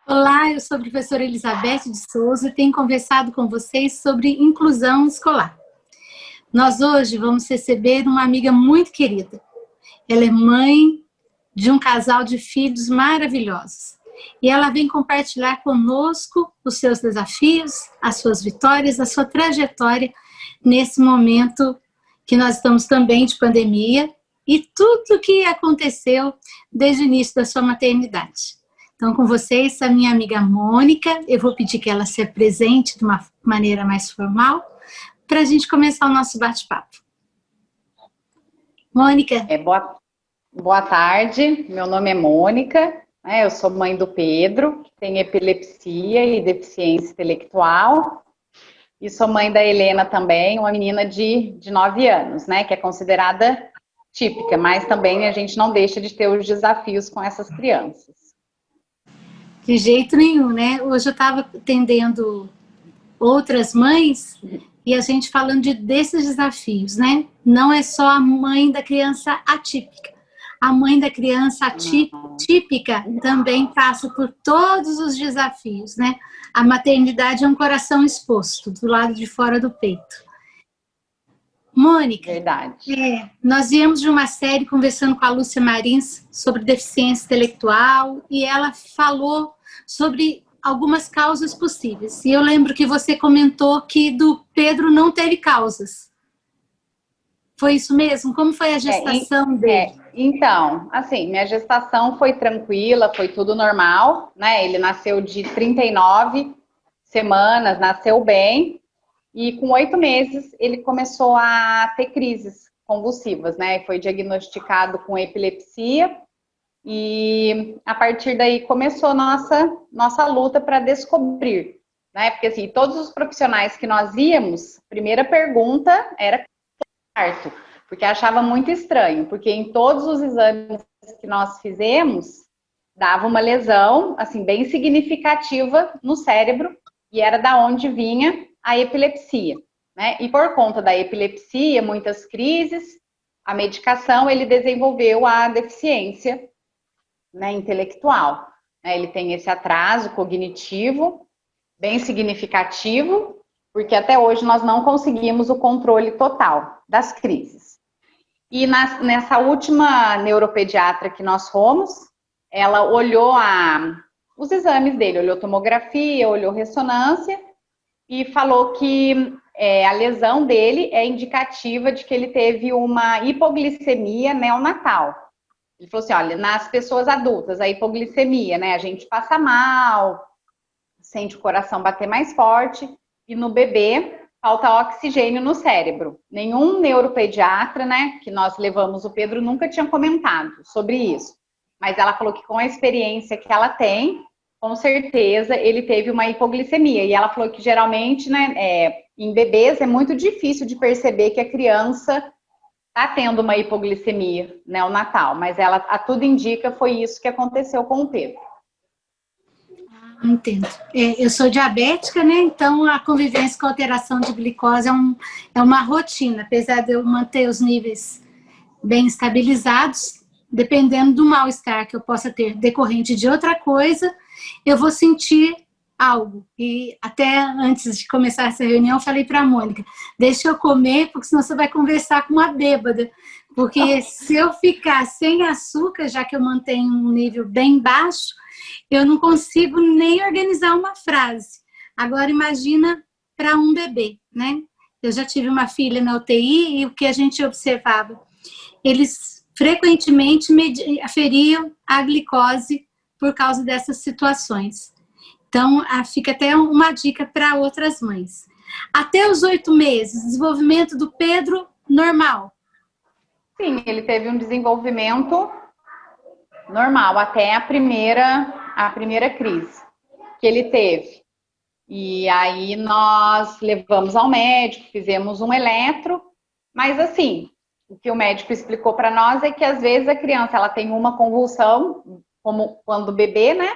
Olá, eu sou a professora Elizabeth de Souza e tenho conversado com vocês sobre inclusão escolar. Nós hoje vamos receber uma amiga muito querida. Ela é mãe de um casal de filhos maravilhosos. E ela vem compartilhar conosco os seus desafios, as suas vitórias, a sua trajetória nesse momento que nós estamos também de pandemia e tudo o que aconteceu desde o início da sua maternidade. Então, com vocês, a minha amiga Mônica, eu vou pedir que ela se apresente de uma maneira mais formal para a gente começar o nosso bate-papo. Mônica. Boa tarde, meu nome é Mônica, eu sou mãe do Pedro, que tem epilepsia e deficiência intelectual, e sou mãe da Helena também, uma menina de 9 anos, que é considerada típica, mas também a gente não deixa de ter os desafios com essas crianças. De jeito nenhum, né? Hoje eu estava atendendo outras mães e a gente falando desses desafios, né? Não é só a mãe da criança atípica. A mãe da criança típica também passa por todos os desafios, né? A maternidade é um coração exposto do lado de fora do peito. Mônica, verdade. Nós viemos de uma série conversando com a Lúcia Marins sobre deficiência intelectual e ela falou sobre algumas causas possíveis. E eu lembro que você comentou que do Pedro não teve causas. Foi isso mesmo? Como foi a gestação dele? Então, assim, minha gestação foi tranquila, foi tudo normal, né? Ele nasceu de 39 semanas, nasceu bem. E com 8 meses, ele começou a ter crises convulsivas, né? Foi diagnosticado com epilepsia e a partir daí começou nossa luta para descobrir, né? Porque assim, todos os profissionais que nós íamos, a primeira pergunta era parto, porque achava muito estranho, porque em todos os exames que nós fizemos, dava uma lesão, assim, bem significativa no cérebro e era da onde vinha a epilepsia, né? E por conta da epilepsia, muitas crises, a medicação, ele desenvolveu a deficiência, né, intelectual. Ele tem esse atraso cognitivo bem significativo, porque até hoje nós não conseguimos o controle total das crises. E nessa última neuropediatra que nós fomos, ela olhou os exames dele, olhou tomografia, olhou ressonância, e falou que a lesão dele é indicativa de que ele teve uma hipoglicemia neonatal. Ele falou assim, olha, nas pessoas adultas, a hipoglicemia, né, a gente passa mal, sente o coração bater mais forte, e no bebê falta oxigênio no cérebro. Nenhum neuropediatra, né, que nós levamos o Pedro, nunca tinha comentado sobre isso. Mas ela falou que com a experiência que ela tem, com certeza ele teve uma hipoglicemia. E ela falou que geralmente, né, em bebês é muito difícil de perceber que a criança está tendo uma hipoglicemia neonatal, mas ela, a tudo indica, foi isso que aconteceu com o Pedro. Entendo. Eu sou diabética, né? Então a convivência com a alteração de glicose é uma rotina, apesar de eu manter os níveis bem estabilizados, dependendo do mal-estar que eu possa ter decorrente de outra coisa, eu vou sentir algo. E até antes de começar essa reunião, eu falei para a Mônica, deixa eu comer, porque senão você vai conversar com uma bêbada. Porque se eu ficar sem açúcar, já que eu mantenho um nível bem baixo, eu não consigo nem organizar uma frase. Agora imagina para um bebê, né? Eu já tive uma filha na UTI e o que a gente observava, eles frequentemente aferiam a glicose por causa dessas situações. Então, fica até uma dica para outras mães. Até os 8 meses, desenvolvimento do Pedro normal. Sim, ele teve um desenvolvimento normal até a primeira crise que ele teve. E aí nós levamos ao médico, fizemos um eletro, mas assim, o que o médico explicou para nós é que às vezes a criança ela tem uma convulsão, como quando bebê, né?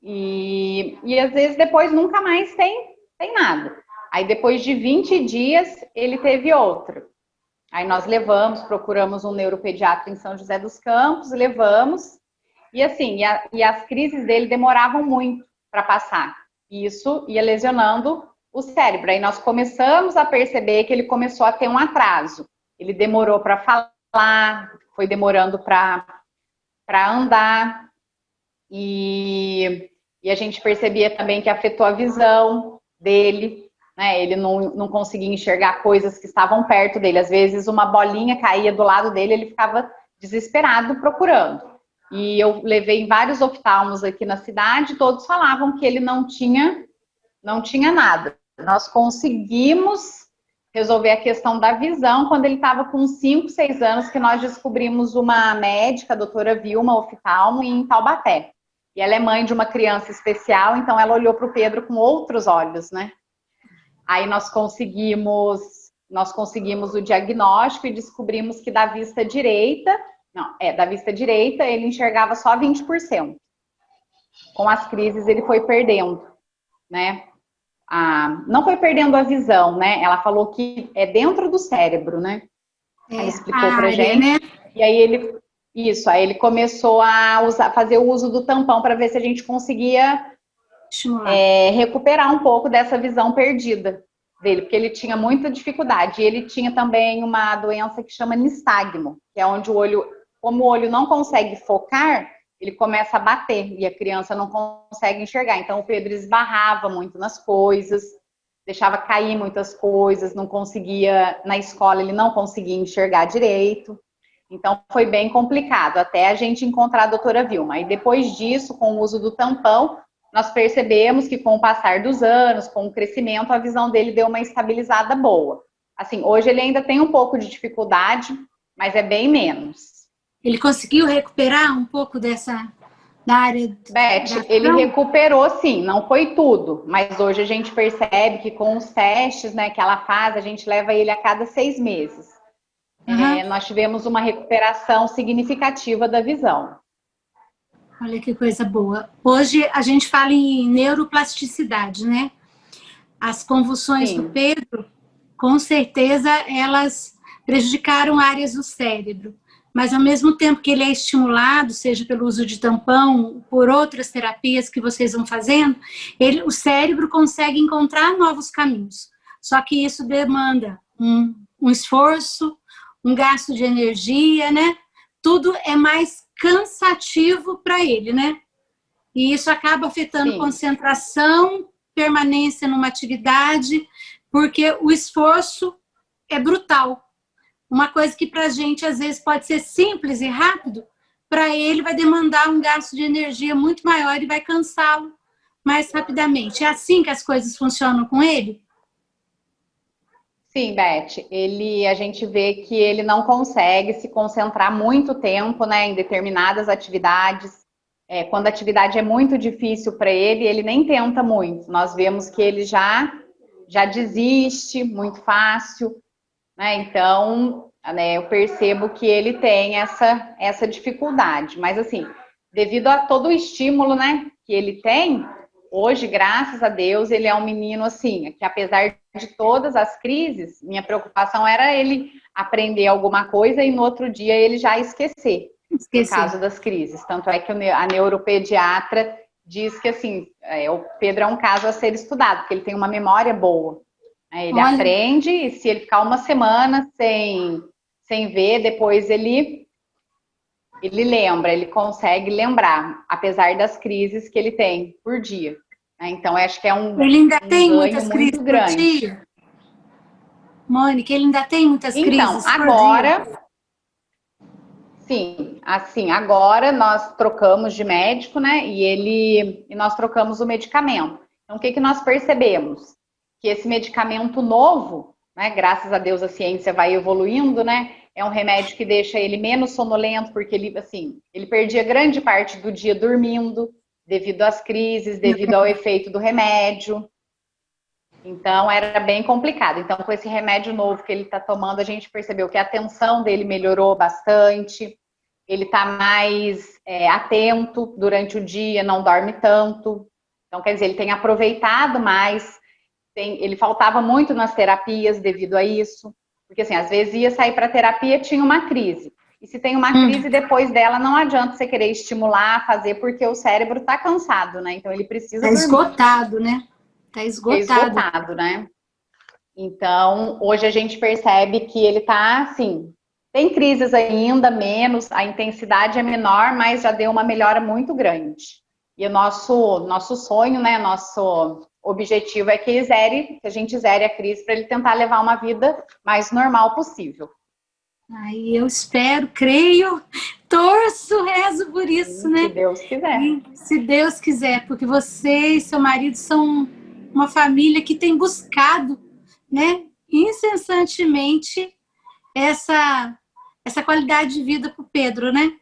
E às vezes depois nunca mais tem nada. Aí depois de 20 dias ele teve outro. Aí nós procuramos um neuropediatra em São José dos Campos, levamos, E assim, e as crises dele demoravam muito para passar. Isso ia lesionando o cérebro. Aí nós começamos a perceber que ele começou a ter um atraso. Ele demorou para falar, foi demorando para andar, e a gente percebia também que afetou a visão dele, né? Ele não conseguia enxergar coisas que estavam perto dele. Às vezes uma bolinha caía do lado dele, ele ficava desesperado procurando. E eu levei vários oftalmos aqui na cidade, todos falavam que ele não tinha nada. Nós conseguimos resolver a questão da visão quando ele estava com 5, 6 anos, que nós descobrimos uma médica, a doutora Vilma, oftalmo, em Taubaté. E ela é mãe de uma criança especial, então ela olhou para o Pedro com outros olhos, né? Aí nós conseguimos o diagnóstico e descobrimos que da vista direita ele enxergava só 20%. Com as crises ele foi perdendo, né? Não foi perdendo a visão, né? Ela falou que é dentro do cérebro, né? Ela explicou pra gente. Né? E aí ele começou a fazer o uso do tampão para ver se a gente conseguia recuperar um pouco dessa visão perdida dele, porque ele tinha muita dificuldade. E ele tinha também uma doença que chama nistagmo, que é onde como o olho não consegue focar, ele começa a bater e a criança não consegue enxergar. Então o Pedro esbarrava muito nas coisas, deixava cair muitas coisas, não conseguia, na escola ele não conseguia enxergar direito. Então foi bem complicado, até a gente encontrar a doutora Vilma. E depois disso, com o uso do tampão, nós percebemos que com o passar dos anos, com o crescimento, a visão dele deu uma estabilizada boa. Assim, hoje ele ainda tem um pouco de dificuldade, mas é bem menos. Ele conseguiu recuperar um pouco da área... Beth, ele recuperou sim, não foi tudo, mas hoje a gente percebe que com os testes, né, que ela faz, a gente leva ele a cada 6 meses. Nós tivemos uma recuperação significativa da visão. Olha que coisa boa. Hoje a gente fala em neuroplasticidade, né? As convulsões Sim. do Pedro, com certeza, elas prejudicaram áreas do cérebro. Mas ao mesmo tempo que ele é estimulado, seja pelo uso de tampão, por outras terapias que vocês vão fazendo, o cérebro consegue encontrar novos caminhos. Só que isso demanda um esforço, um gasto de energia, né? Tudo é mais cansativo para ele, né? E isso acaba afetando Sim. concentração, permanência numa atividade, porque o esforço é brutal. Uma coisa que para a gente, às vezes, pode ser simples e rápido, para ele vai demandar um gasto de energia muito maior e vai cansá-lo mais rapidamente. É assim que as coisas funcionam com ele? Sim, Beth. A gente vê que ele não consegue se concentrar muito tempo, né, em determinadas atividades. Quando a atividade é muito difícil para ele nem tenta muito. Nós vemos que ele já desiste muito fácil. Né? Então, né, eu percebo que ele tem essa dificuldade. Mas, assim, devido a todo o estímulo, né, que ele tem, hoje, graças a Deus, ele é um menino, assim, que apesar de todas as crises, minha preocupação era ele aprender alguma coisa e no outro dia ele já esquecer, no caso das crises. Tanto é que a neuropediatra diz que, assim, o Pedro é um caso a ser estudado, porque ele tem uma memória boa. Ele aprende e se ele ficar uma semana sem ver, depois ele lembra, ele consegue lembrar, apesar das crises que ele tem por dia. Então, eu acho que é ele ainda tem muitas muito crises grande. Por dia? Mônica, ele ainda tem muitas crises então, agora, sim, assim, agora nós trocamos de médico, né? E nós trocamos o medicamento. Então, o que nós percebemos? Que esse medicamento novo, né, graças a Deus a ciência vai evoluindo, né, é um remédio que deixa ele menos sonolento, porque ele perdia grande parte do dia dormindo, devido às crises, devido ao efeito do remédio. Então, era bem complicado. Então, com esse remédio novo que ele está tomando, a gente percebeu que a atenção dele melhorou bastante, ele está mais atento durante o dia, não dorme tanto. Então, quer dizer, ele tem aproveitado mais. Ele faltava muito nas terapias devido a isso, porque assim, às vezes ia sair para terapia, tinha uma crise. E se tem uma crise depois dela, não adianta você querer estimular, fazer, porque o cérebro está cansado, né? Então ele precisa dormir. Esgotado, né? Tá esgotado. Esgotado, né? Então, hoje a gente percebe que ele tá, assim, tem crises ainda, menos, a intensidade é menor, mas já deu uma melhora muito grande. E o nosso sonho, né, nosso objetivo é que a gente zere a crise para ele tentar levar uma vida mais normal possível. Aí eu espero, creio, torço, rezo por isso, né? Se Deus quiser. Se Deus quiser, porque você e seu marido são uma família que tem buscado, né, incessantemente essa qualidade de vida para o Pedro, né?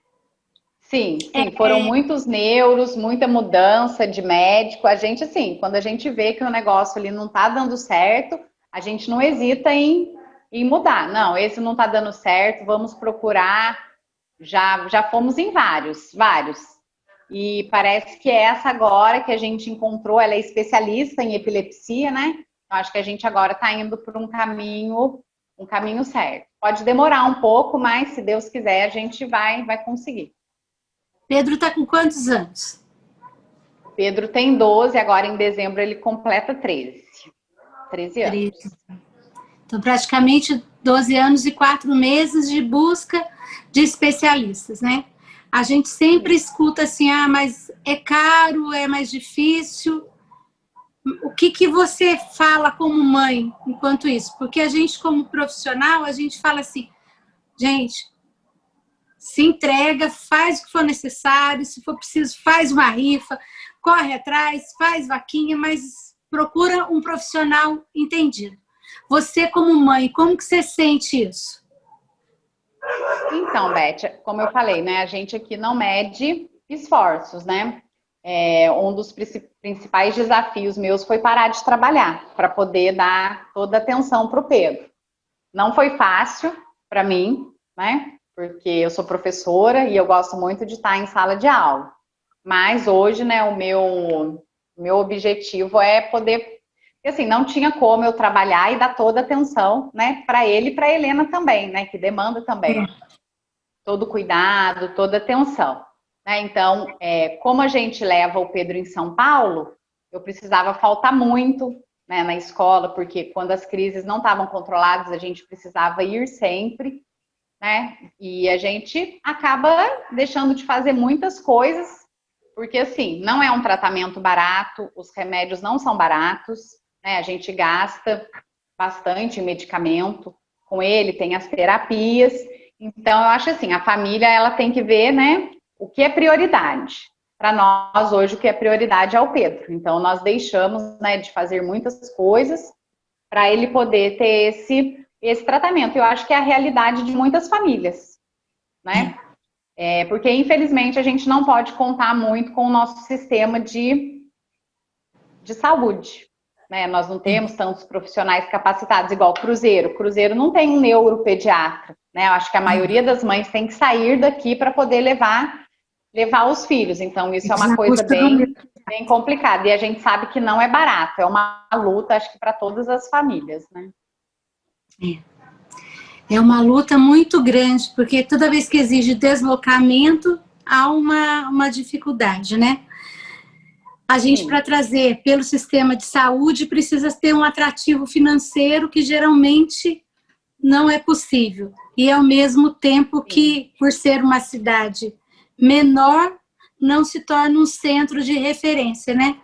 Sim, foram muitos neuros, muita mudança de médico. A gente, assim, quando a gente vê que o negócio ali não tá dando certo, a gente não hesita em mudar. Não, esse não tá dando certo, vamos procurar. Já fomos em vários. E parece que é essa agora que a gente encontrou, ela é especialista em epilepsia, né? Eu acho que a gente agora tá indo por um caminho certo. Pode demorar um pouco, mas se Deus quiser, a gente vai conseguir. Pedro está com quantos anos? Pedro tem 12, agora em dezembro ele completa 13. 13 anos. Então, praticamente 12 anos e 4 meses de busca de especialistas, né? A gente sempre escuta assim, mas é caro, é mais difícil. O que você fala como mãe enquanto isso? Porque a gente, como profissional, a gente fala assim, gente, se entrega, faz o que for necessário, se for preciso, faz uma rifa, corre atrás, faz vaquinha, mas procura um profissional entendido. Você, como mãe, como que você sente isso? Então, Beth, como eu falei, né, a gente aqui não mede esforços, né? Um dos principais desafios meus foi parar de trabalhar para poder dar toda a atenção para o Pedro. Não foi fácil para mim, né? Porque eu sou professora e eu gosto muito de estar em sala de aula. Mas hoje, né, o meu objetivo é poder, porque assim, não tinha como eu trabalhar e dar toda a atenção, né, para ele e para a Helena também, né, que demanda também todo cuidado, toda atenção. Né? Então, como a gente leva o Pedro em São Paulo, eu precisava faltar muito, né, na escola, porque quando as crises não estavam controladas, a gente precisava ir sempre, né? E a gente acaba deixando de fazer muitas coisas, porque assim, não é um tratamento barato, os remédios não são baratos, né? A gente gasta bastante em medicamento com ele, tem as terapias. Então, eu acho assim, a família, ela tem que ver, né, o que é prioridade. Para nós, hoje, o que é prioridade é o Pedro. Então, nós deixamos, né, de fazer muitas coisas para ele poder ter esse tratamento. Eu acho que é a realidade de muitas famílias, né? Porque, infelizmente, a gente não pode contar muito com o nosso sistema de saúde. Né? Nós não temos tantos profissionais capacitados, igual o Cruzeiro. O Cruzeiro não tem um neuropediatra. Né? Eu acho que a maioria das mães tem que sair daqui para poder levar os filhos. Então, isso é uma coisa bem complicada. E a gente sabe que não é barato. É uma luta, acho que para todas as famílias. Né? É uma luta muito grande, porque toda vez que exige deslocamento, há uma dificuldade, né? A gente, para trazer pelo sistema de saúde, precisa ter um atrativo financeiro que geralmente não é possível. E ao mesmo tempo que, por ser uma cidade menor, não se torna um centro de referência, né?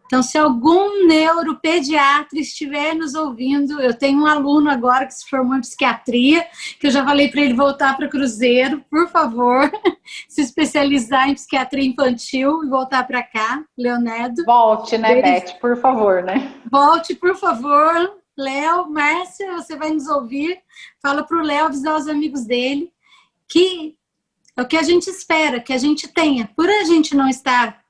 Então, se algum neuropediatra estiver nos ouvindo, eu tenho um aluno agora que se formou em psiquiatria, que eu já falei para ele voltar para Cruzeiro, por favor, se especializar em psiquiatria infantil e voltar para cá, Leonardo. Volte, né, Beth, por favor, né? Volte, por favor, Léo, Márcia, você vai nos ouvir, fala para o Léo avisar os amigos dele, que é o que a gente espera, que a gente tenha. Por a gente não estar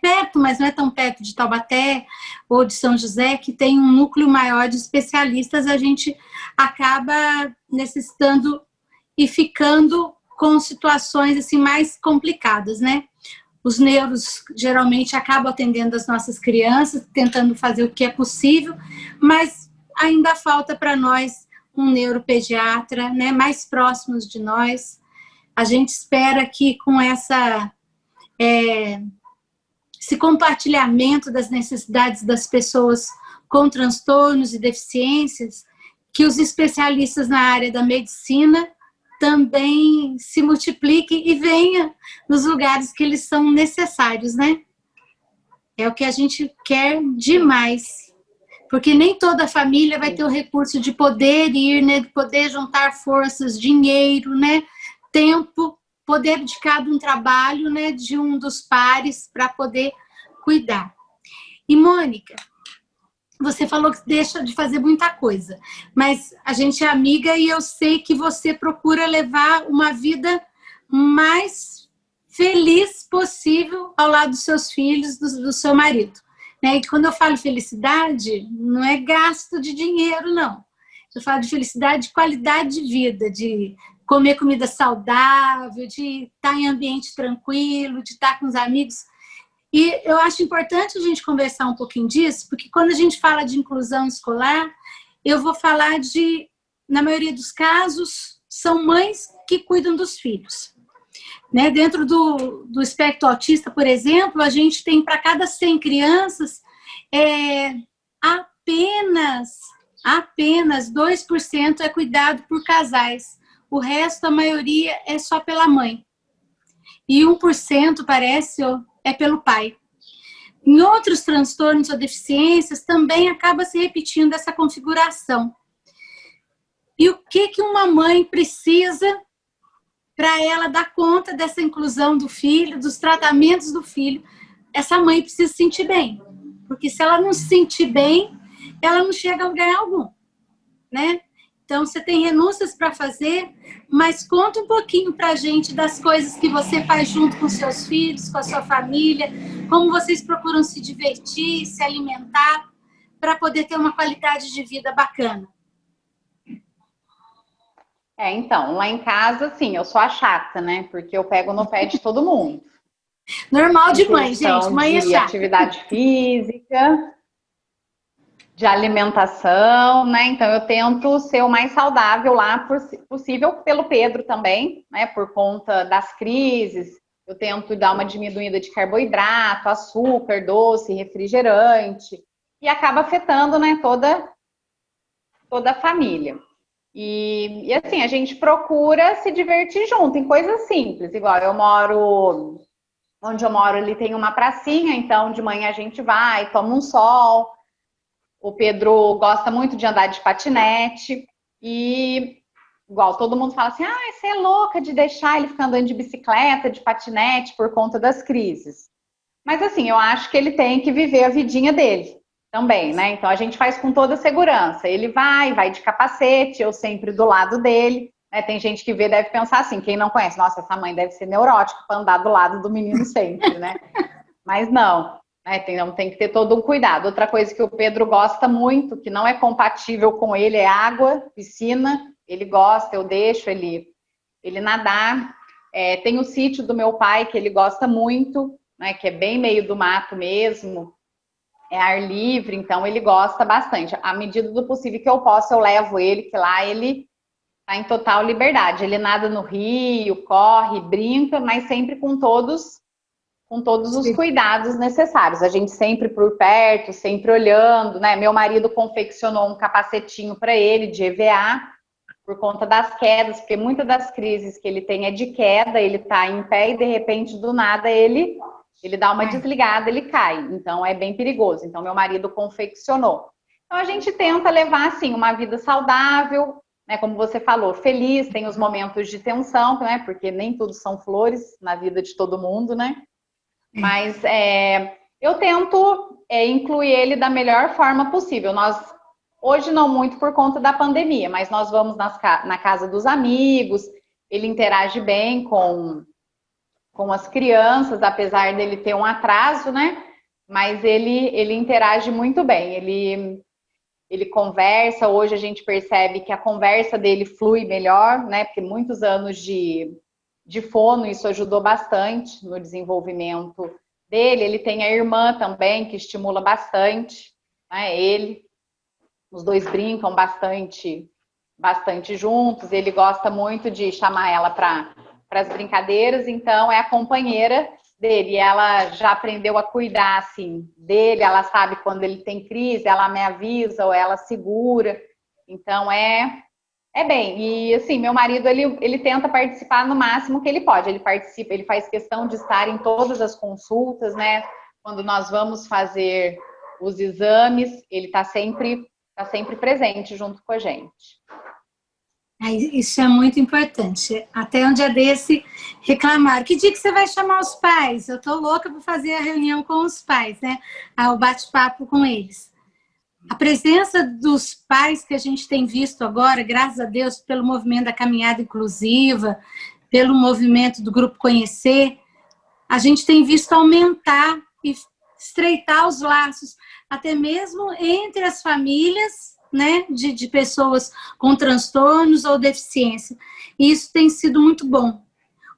perto, mas não é tão perto de Taubaté ou de São José, que tem um núcleo maior de especialistas, a gente acaba necessitando e ficando com situações assim mais complicadas, né? Os neuros geralmente acabam atendendo as nossas crianças, tentando fazer o que é possível, mas ainda falta para nós um neuropediatra, né, mais próximos de nós, A gente espera que com esse compartilhamento das necessidades das pessoas com transtornos e deficiências, que os especialistas na área da medicina também se multipliquem e venham nos lugares que eles são necessários, né? É o que a gente quer demais. Porque nem toda família vai ter o recurso de poder ir, né? De poder juntar forças, dinheiro, né? Tempo, poder dedicar um trabalho, né? De um dos pares para poder cuidar. E, Mônica, você falou que deixa de fazer muita coisa, mas a gente é amiga e eu sei que você procura levar uma vida mais feliz possível ao lado dos seus filhos, do seu marido. Né? E quando eu falo felicidade, não é gasto de dinheiro, não. Eu falo de felicidade de qualidade de vida, de comer comida saudável, de estar em ambiente tranquilo, de estar com os amigos. E eu acho importante a gente conversar um pouquinho disso, porque quando a gente fala de inclusão escolar, eu vou falar na maioria dos casos, são mães que cuidam dos filhos. Né? Dentro do espectro autista, por exemplo, a gente tem para cada 100 crianças, apenas 2% é cuidado por casais. O resto, a maioria, é só pela mãe. E 1%, parece, é pelo pai. Em outros transtornos ou deficiências, também acaba se repetindo essa configuração. E o que uma mãe precisa para ela dar conta dessa inclusão do filho, dos tratamentos do filho? Essa mãe precisa se sentir bem. Porque se ela não se sentir bem, ela não chega a lugar algum, né? Então, você tem renúncias para fazer, mas conta um pouquinho para a gente das coisas que você faz junto com seus filhos, com a sua família, como vocês procuram se divertir, se alimentar, para poder ter uma qualidade de vida bacana. Então, lá em casa, sim, eu sou a chata, né? Porque eu pego no pé de todo mundo. Normal de mãe, gente. Mãe é chata. Atividade física, de alimentação, né? Então eu tento ser o mais saudável lá possível pelo Pedro também, né? Por conta das crises, eu tento dar uma diminuída de carboidrato, açúcar, doce, refrigerante, e acaba afetando, né, toda a família. E assim, a gente procura se divertir junto em coisas simples, igual onde eu moro ali tem uma pracinha, então de manhã a gente vai, toma um sol. O Pedro gosta muito de andar de patinete e, igual, todo mundo fala assim, você é louca de deixar ele ficar andando de bicicleta, de patinete, por conta das crises. Mas, assim, eu acho que ele tem que viver a vidinha dele também, né? Então, a gente faz com toda segurança. Ele vai de capacete, eu sempre do lado dele. Né? Tem gente que vê, deve pensar assim, quem não conhece, nossa, essa mãe deve ser neurótica para andar do lado do menino sempre, né? Mas não. Então tem que ter todo um cuidado. Outra coisa que o Pedro gosta muito, que não é compatível com ele, é água, piscina. Ele gosta, eu deixo ele nadar. Tem o sítio do meu pai, que ele gosta muito, né, que é bem meio do mato mesmo, é ar livre, então ele gosta bastante. À medida do possível que eu posso, eu levo ele, que lá ele está em total liberdade. Ele nada no rio, corre, brinca, mas sempre com todos os cuidados necessários. A gente sempre por perto, sempre olhando, né? Meu marido confeccionou um capacetinho para ele de EVA, por conta das quedas, porque muitas das crises que ele tem é de queda, ele tá em pé e de repente do nada ele dá uma desligada, ele cai. Então é bem perigoso. Então meu marido confeccionou. Então a gente tenta levar assim uma vida saudável, né? Como você falou, feliz, tem os momentos de tensão, né? Porque nem tudo são flores na vida de todo mundo, né? Mas eu tento incluir ele da melhor forma possível. Hoje não muito por conta da pandemia, mas nós vamos na casa dos amigos, ele interage bem com as crianças, apesar dele ter um atraso, né? Mas ele interage muito bem, ele conversa. Hoje a gente percebe que a conversa dele flui melhor, né? Porque muitos anos de fono, isso ajudou bastante no desenvolvimento dele. Ele tem a irmã também, que estimula bastante, né? Os dois brincam bastante juntos. Ele gosta muito de chamar ela para as brincadeiras, então é a companheira dele. Ela já aprendeu a cuidar, assim, dele, ela sabe quando ele tem crise, ela me avisa ou ela segura. Então, é bem. E, assim, meu marido, ele tenta participar no máximo que ele pode. Ele participa, ele faz questão de estar em todas as consultas, né? Quando nós vamos fazer os exames, ele está sempre presente junto com a gente. Isso é muito importante. Até um dia desse reclamaram. Que dia que você vai chamar os pais? Eu tô louca para fazer a reunião com os pais, né? O bate-papo com eles. A presença dos pais que a gente tem visto agora, graças a Deus, pelo movimento da caminhada inclusiva, pelo movimento do Grupo Conhecer, a gente tem visto aumentar e estreitar os laços, até mesmo entre as famílias, né, de pessoas com transtornos ou deficiência. E isso tem sido muito bom.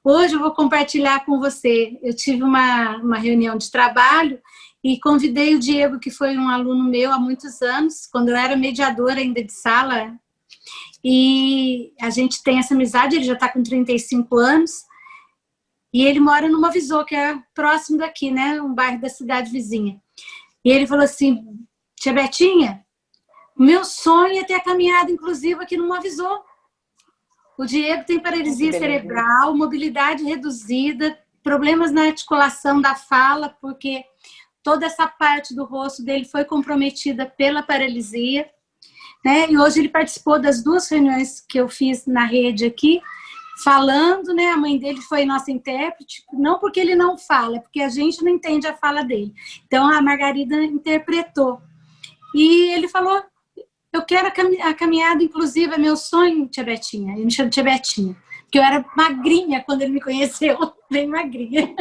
Hoje eu vou compartilhar com você. Eu tive uma reunião de trabalho e convidei o Diego, que foi um aluno meu há muitos anos, quando eu era mediadora ainda de sala, e a gente tem essa amizade, ele já está com 35 anos, e ele mora no Movisô, que é próximo daqui, né, um bairro da cidade vizinha. E ele falou assim, tia Betinha, meu sonho é ter a caminhada inclusiva aqui no Movisô. O Diego tem paralisia cerebral, mobilidade reduzida, problemas na articulação da fala, porque toda essa parte do rosto dele foi comprometida pela paralisia, né? E hoje ele participou das 2 reuniões que eu fiz na rede aqui, falando, né? A mãe dele foi nossa intérprete, não porque ele não fala, é porque a gente não entende a fala dele. Então a Margarida interpretou. E ele falou, eu quero a caminhada inclusiva, é meu sonho, tia Betinha. Ele me chama tia Betinha, porque eu era magrinha quando ele me conheceu, bem magrinha.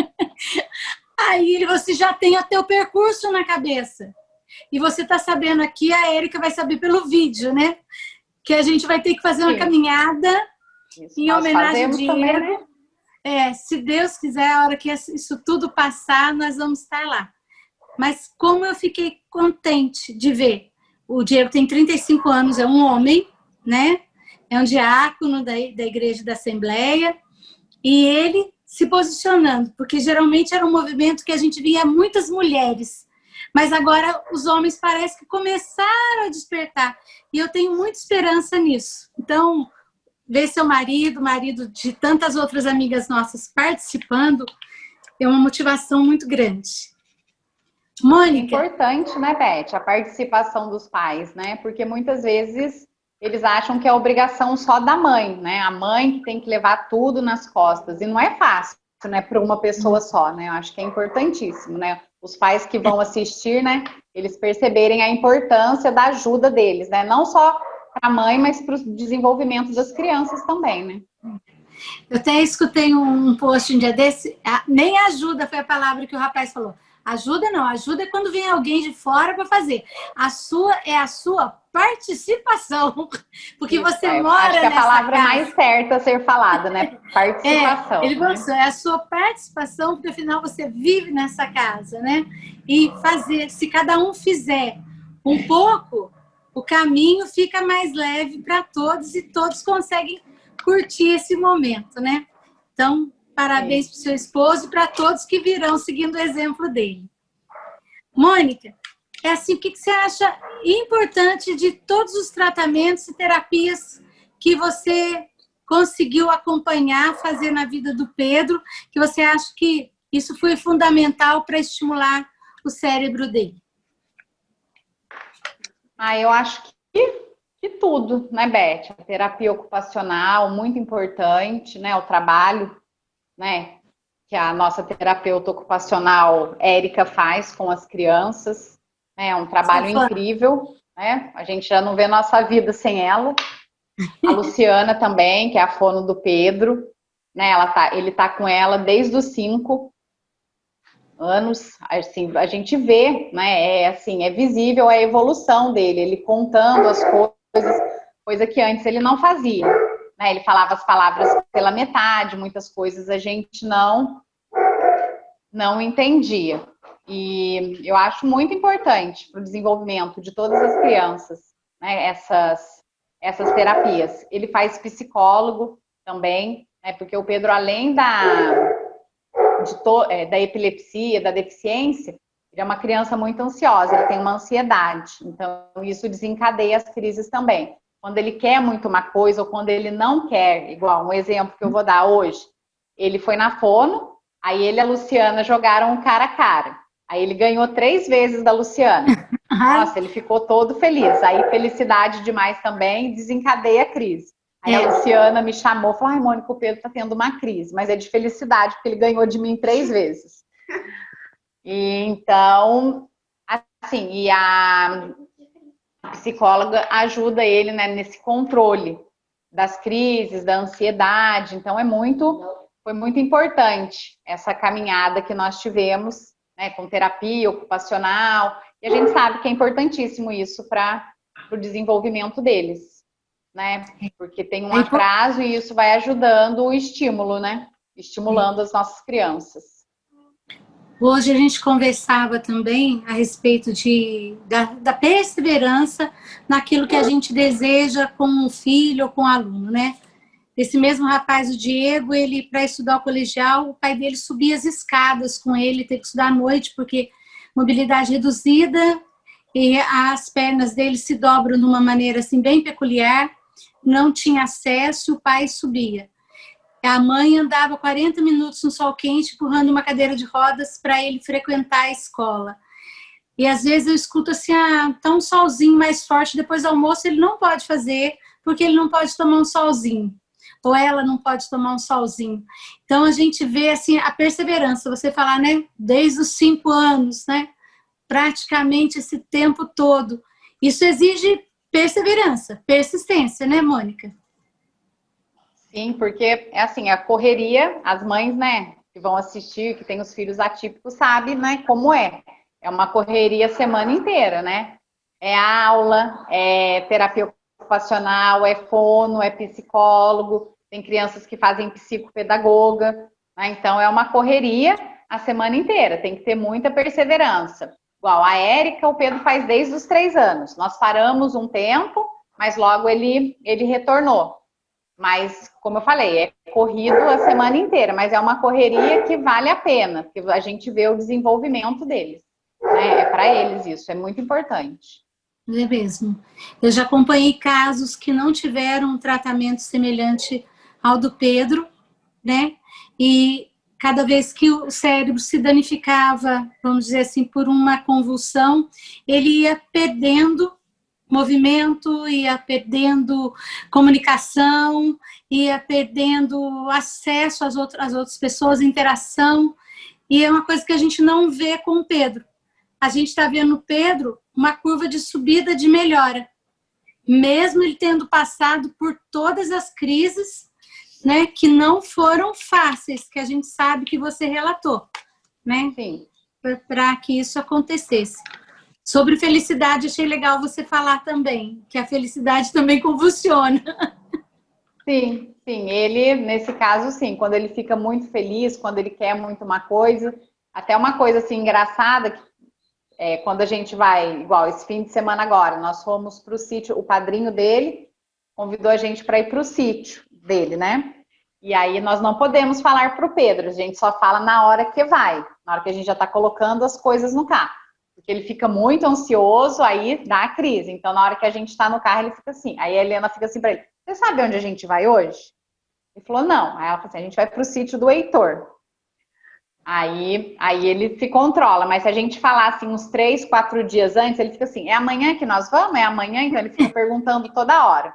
Aí ele, você já tem o teu percurso na cabeça. E você está sabendo aqui, a Érica vai saber pelo vídeo, né? Que a gente vai ter que fazer uma caminhada em homenagem ao Diego. Né? Se Deus quiser, a hora que isso tudo passar, nós vamos estar lá. Mas como eu fiquei contente de ver. O Diego tem 35 anos, é um homem, né? É um diácono da Igreja da Assembleia. E ele se posicionando, porque geralmente era um movimento que a gente via muitas mulheres, mas agora os homens parece que começaram a despertar, e eu tenho muita esperança nisso. Então, ver seu marido de tantas outras amigas nossas participando, é uma motivação muito grande. Mônica. É importante, né, Beth, a participação dos pais, né, porque muitas vezes eles acham que é obrigação só da mãe, né? A mãe que tem que levar tudo nas costas. E não é fácil, né, para uma pessoa só, né? Eu acho que é importantíssimo, né? Os pais que vão assistir, né, eles perceberem a importância da ajuda deles, né? Não só para a mãe, mas para o desenvolvimento das crianças também, né? Eu até escutei um post um dia desse, nem ajuda foi a palavra que o rapaz falou. Ajuda não, ajuda é quando vem alguém de fora para fazer. A sua é a sua participação, porque isso, você mora acho que nessa a palavra casa. Mais certa a ser falada, né? Participação. Ele falou assim, é a sua participação, porque afinal você vive nessa casa, né? E fazer, se cada um fizer um pouco, o caminho fica mais leve para todos e todos conseguem curtir esse momento, né? Então, parabéns para o seu esposo e para todos que virão seguindo o exemplo dele. Mônica, é assim, o que você acha importante de todos os tratamentos e terapias que você conseguiu acompanhar, fazer na vida do Pedro, que você acha que isso foi fundamental para estimular o cérebro dele? Eu acho que tudo, né, Beth? A terapia ocupacional, muito importante, né? O trabalho, né, que a nossa terapeuta ocupacional, Érica, faz com as crianças. É um trabalho incrível, né? A gente já não vê nossa vida sem ela. A Luciana também, que é a fono do Pedro, né? Ele tá com ela desde os 5 anos. Assim, a gente vê, né? É visível a evolução dele, ele contando as coisas, coisa que antes ele não fazia. Né? Ele falava as palavras pela metade, muitas coisas a gente não entendia. E eu acho muito importante para o desenvolvimento de todas as crianças, né, essas terapias. Ele faz psicólogo também, né? Porque o Pedro, além da epilepsia, da deficiência, ele é uma criança muito ansiosa, ele tem uma ansiedade. Então, isso desencadeia as crises também. Quando ele quer muito uma coisa ou quando ele não quer, igual um exemplo que eu vou dar hoje, ele foi na fono, aí ele e a Luciana jogaram um cara a cara. Aí ele ganhou 3 vezes da Luciana. Nossa, ele ficou todo feliz. Aí felicidade demais também desencadeia a crise. Aí a Luciana me chamou e falou, ai, Mônica, o Pedro tá tendo uma crise, mas é de felicidade, porque ele ganhou de mim 3 vezes. E então, assim, e a psicóloga ajuda ele, né, nesse controle das crises, da ansiedade. Então, foi muito importante essa caminhada que nós tivemos, né, com terapia ocupacional. E a gente sabe que é importantíssimo isso para o desenvolvimento deles, né? Porque tem um atraso e isso vai ajudando o estímulo, né? Estimulando as nossas crianças. Hoje a gente conversava também a respeito da perseverança naquilo que a gente deseja com o filho ou com o aluno, né? Esse mesmo rapaz, o Diego, ele, para estudar o colegial, o pai dele subia as escadas com ele, teve que estudar à noite, porque mobilidade reduzida, e as pernas dele se dobram de uma maneira assim bem peculiar, não tinha acesso, o pai subia. A mãe andava 40 minutos no sol quente, empurrando uma cadeira de rodas para ele frequentar a escola. E às vezes eu escuto assim, tá um solzinho mais forte, depois do almoço ele não pode fazer, porque ele não pode tomar um solzinho. Ou ela não pode tomar um solzinho. Então a gente vê assim a perseverança, você falar, né, desde os 5 anos, né, praticamente esse tempo todo. Isso exige perseverança, persistência, né, Mônica? Sim, porque é assim, a correria, as mães, né, que vão assistir, que têm os filhos atípicos, sabem, né, como é. É uma correria a semana inteira, né? É aula, é terapia ocupacional, é fono, é psicólogo, tem crianças que fazem psicopedagoga, né? Então é uma correria a semana inteira, tem que ter muita perseverança. Igual a Érica, o Pedro faz desde os 3 anos. Nós paramos um tempo, mas logo ele retornou. Mas, como eu falei, é corrido a semana inteira, mas é uma correria que vale a pena, porque a gente vê o desenvolvimento deles, né? É para eles isso, é muito importante. É mesmo. Eu já acompanhei casos que não tiveram um tratamento semelhante ao do Pedro, né? E cada vez que o cérebro se danificava, vamos dizer assim, por uma convulsão, ele ia perdendo movimento, ia perdendo comunicação, ia perdendo acesso às outras pessoas, interação. E é uma coisa que a gente não vê com o Pedro. A gente está vendo no Pedro uma curva de subida de melhora. Mesmo ele tendo passado por todas as crises, né, que não foram fáceis, que a gente sabe que você relatou, né? Sim. Para que isso acontecesse. Sobre felicidade, achei legal você falar também, que a felicidade também convulsiona. Sim, sim. Ele, nesse caso, sim, quando ele fica muito feliz, quando ele quer muito uma coisa, até uma coisa assim engraçada, que quando a gente vai, igual esse fim de semana agora, nós fomos para o sítio, o padrinho dele convidou a gente para ir para o sítio dele, né? E aí nós não podemos falar para o Pedro, a gente só fala na hora que vai, na hora que a gente já está colocando as coisas no carro. Porque ele fica muito ansioso, aí dá a crise. Então, na hora que a gente está no carro, ele fica assim. Aí a Helena fica assim para ele, você sabe onde a gente vai hoje? Ele falou, não. Aí ela falou assim, a gente vai para o sítio do Heitor. Aí ele se controla, mas se a gente falar assim uns 3, 4 dias antes, ele fica assim, é amanhã que nós vamos? É amanhã? Então ele fica perguntando toda hora.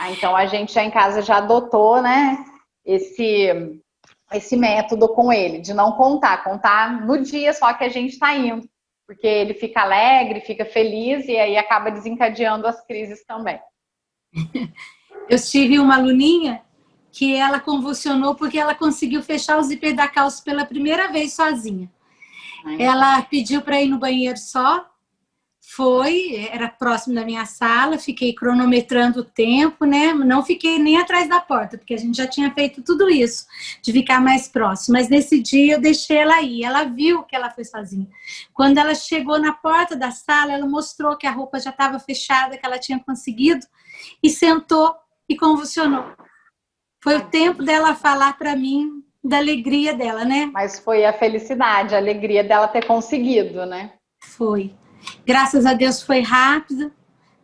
Então a gente já em casa já adotou, né, esse método com ele, de não contar no dia só que a gente está indo, porque ele fica alegre, fica feliz e aí acaba desencadeando as crises também. Eu tive uma aluninha que ela convulsionou porque ela conseguiu fechar o zíper da calça pela primeira vez sozinha. Ela pediu para ir no banheiro só, era próximo da minha sala, fiquei cronometrando o tempo, né? Não fiquei nem atrás da porta, porque a gente já tinha feito tudo isso, de ficar mais próximo. Mas nesse dia eu deixei ela ir, ela viu que ela foi sozinha. Quando ela chegou na porta da sala, ela mostrou que a roupa já estava fechada, que ela tinha conseguido, e sentou e convulsionou. Foi o tempo dela falar para mim da alegria dela, né? Mas foi a felicidade, a alegria dela ter conseguido, né? Foi. Graças a Deus foi rápido,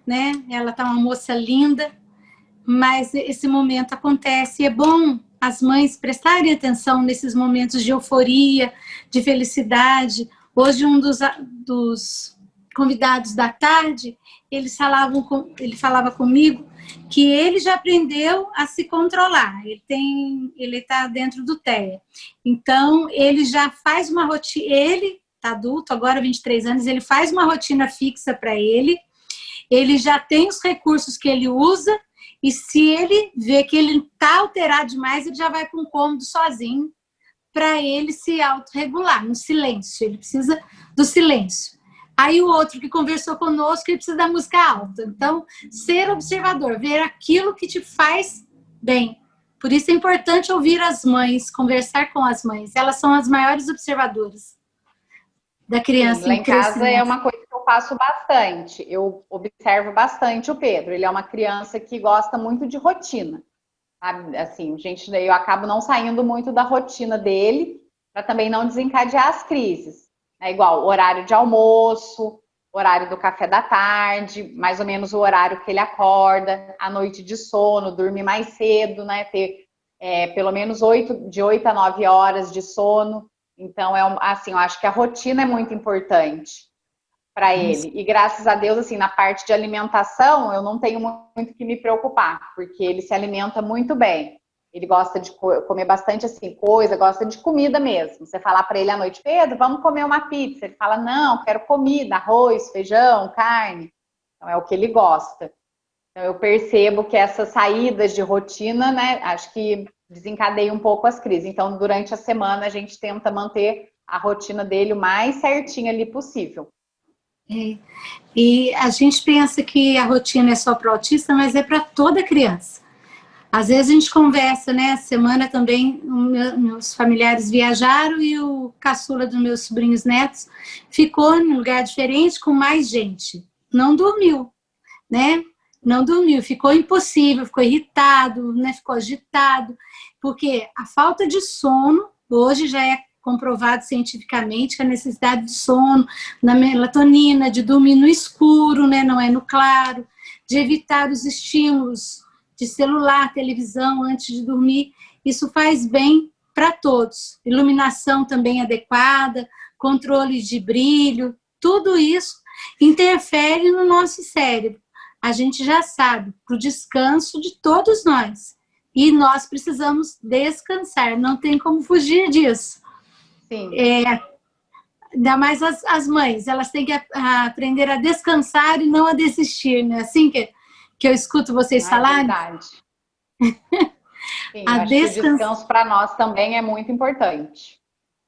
né? Ela tá uma moça linda, mas esse momento acontece. E é bom as mães prestarem atenção nesses momentos de euforia, de felicidade. Hoje, um dos convidados da tarde, ele falava comigo que ele já aprendeu a se controlar. Ele está dentro do TEA. Então, ele já faz uma rotina. Ele está adulto, agora 23 anos, ele faz uma rotina fixa para ele. Ele já tem os recursos que ele usa. E se ele vê que ele está alterado demais, ele já vai para um cômodo sozinho para ele se autorregular, no silêncio. Ele precisa do silêncio. Aí o outro que conversou conosco, ele precisa da música alta. Então, ser observador, ver aquilo que te faz bem. Por isso é importante ouvir as mães, conversar com as mães. Elas são as maiores observadoras da criança. Sim, lá em casa é uma coisa que eu faço bastante. Eu observo bastante o Pedro. Ele é uma criança que gosta muito de rotina. Sabe? Assim, gente, eu acabo não saindo muito da rotina dele para também não desencadear as crises. É igual horário de almoço, horário do café da tarde, mais ou menos o horário que ele acorda, a noite de sono, dormir mais cedo, né? Ter pelo menos de 8 a 9 horas de sono. Então, assim, eu acho que a rotina é muito importante para ele. E graças a Deus, assim, na parte de alimentação, eu não tenho muito que me preocupar, porque ele se alimenta muito bem. Ele gosta de comer bastante, assim, coisa, gosta de comida mesmo. Você falar para ele à noite, Pedro, vamos comer uma pizza. Ele fala, não, quero comida, arroz, feijão, carne. Então, é o que ele gosta. Então, eu percebo que essas saídas de rotina, né, acho que desencadeia um pouco as crises. Então, durante a semana, a gente tenta manter a rotina dele o mais certinha ali possível. É. E a gente pensa que a rotina é só para o autista, mas é para toda criança. Às vezes a gente conversa, né? A semana também, meus familiares viajaram e o caçula dos meus sobrinhos netos ficou em um lugar diferente com mais gente. Não dormiu, né? Não dormiu, ficou impossível, ficou irritado, né? Ficou agitado, porque a falta de sono hoje já é comprovado cientificamente que a necessidade de sono, na melatonina, de dormir no escuro, né? Não é no claro, de evitar os estímulos de celular, televisão antes de dormir, isso faz bem para todos. Iluminação também adequada, controle de brilho, tudo isso interfere no nosso cérebro. A gente já sabe, para o descanso de todos nós. E nós precisamos descansar, não tem como fugir disso. Sim. Ainda mais as mães, elas têm que aprender a descansar e não a desistir, né? Assim que eu escuto vocês falarem. É verdade. Sim, eu acho que o descanso para nós também é muito importante,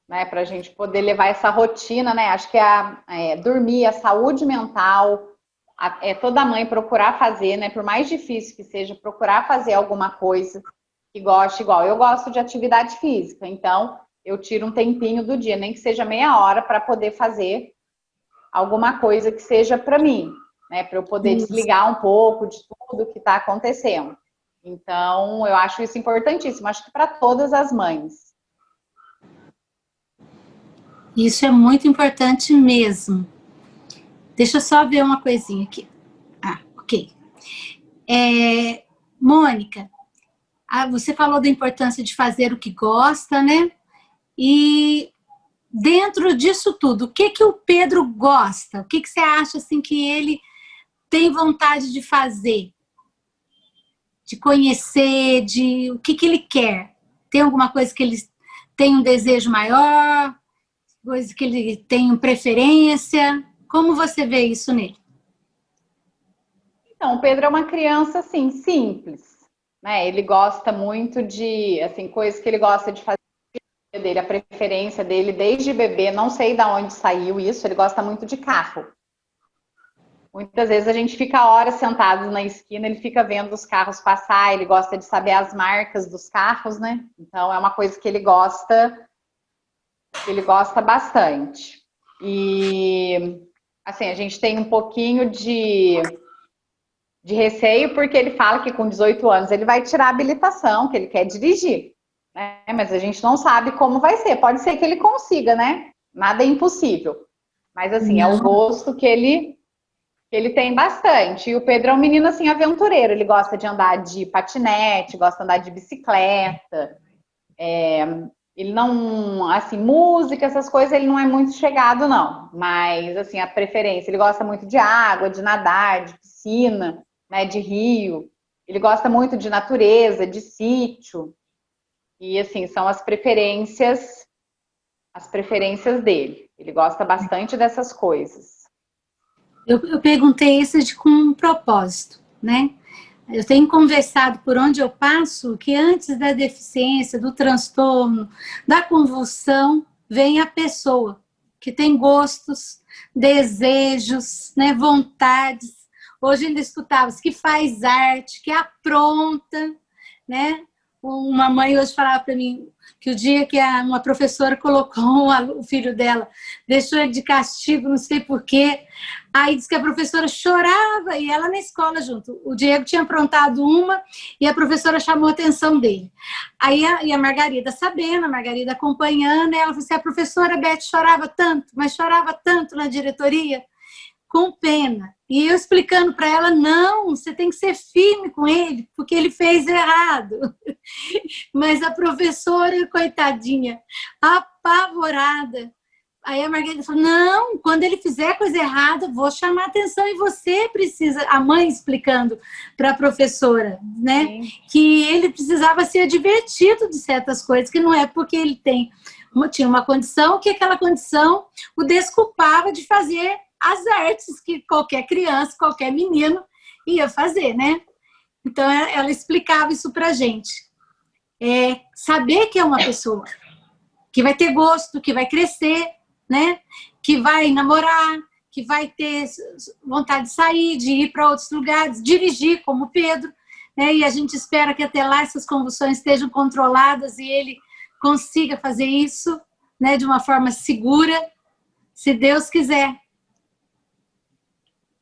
né? Para a gente poder levar essa rotina, né? Acho que dormir, a saúde mental, toda mãe procurar fazer, né? Por mais difícil que seja, procurar fazer alguma coisa que goste, igual eu gosto de atividade física, então eu tiro um tempinho do dia, nem que seja meia hora, para poder fazer alguma coisa que seja para mim, né? Para eu poder desligar um pouco de tudo que está acontecendo. Então, eu acho isso importantíssimo, acho que para todas as mães. Isso é muito importante mesmo. Deixa eu só ver uma coisinha aqui. Ok. Mônica, você falou da importância de fazer o que gosta, né? E dentro disso tudo, o que o Pedro gosta? O que você acha assim que ele tem vontade de fazer? De conhecer, o que ele quer? Tem alguma coisa que ele tem um desejo maior? Coisa que ele tem preferência? Como você vê isso nele? Então, o Pedro é uma criança, assim, simples, né? Ele gosta muito de, assim, coisas que ele gosta de fazer dele, a preferência dele desde bebê, não sei de onde saiu isso, ele gosta muito de carro. Muitas vezes a gente fica horas sentado na esquina, ele fica vendo os carros passar, ele gosta de saber as marcas dos carros, né? Então é uma coisa que ele gosta bastante. E assim, a gente tem um pouquinho de de receio, porque ele fala que com 18 anos ele vai tirar a habilitação, que ele quer dirigir, né? Mas a gente não sabe como vai ser. Pode ser que ele consiga, né? Nada é impossível. Mas, assim, é o gosto que ele tem bastante. E o Pedro é um menino, assim, aventureiro. Ele gosta de andar de patinete, gosta de andar de bicicleta. Ele não, assim, música, essas coisas, ele não é muito chegado, não. Mas, assim, a preferência, ele gosta muito de água, de nadar, de piscina, né, de rio. Ele gosta muito de natureza, de sítio. E, assim, são as preferências dele. Ele gosta bastante dessas coisas. Eu perguntei isso com um propósito, né? Eu tenho conversado por onde eu passo que antes da deficiência, do transtorno, da convulsão, vem a pessoa que tem gostos, desejos, né, vontades. Hoje ainda escutava que faz arte, que apronta, né? Uma mãe hoje falava para mim que o dia que uma professora colocou o filho dela, deixou ele de castigo, não sei porquê, aí disse que a professora chorava e ela na escola junto. O Diego tinha aprontado uma e a professora chamou a atenção dele. Aí a Margarida sabendo, a Margarida acompanhando, ela falou assim, a professora Beth chorava tanto, mas chorava tanto na diretoria, com pena. E eu explicando para ela, não, você tem que ser firme com ele, porque ele fez errado. Mas a professora, coitadinha, apavorada. Aí a Margarida falou, não, quando ele fizer coisa errada, vou chamar atenção e você precisa, a mãe explicando para a professora, né, sim, que ele precisava ser advertido de certas coisas, que não é porque ele tinha uma condição, que aquela condição o desculpava de fazer as artes que qualquer criança, qualquer menino ia fazer, né? Então ela explicava isso pra gente. Saber que é uma pessoa que vai ter gosto, que vai crescer, né? Que vai namorar, que vai ter vontade de sair, de ir para outros lugares, dirigir, como o Pedro, né? E a gente espera que até lá essas convulsões estejam controladas e ele consiga fazer isso, né? De uma forma segura, se Deus quiser.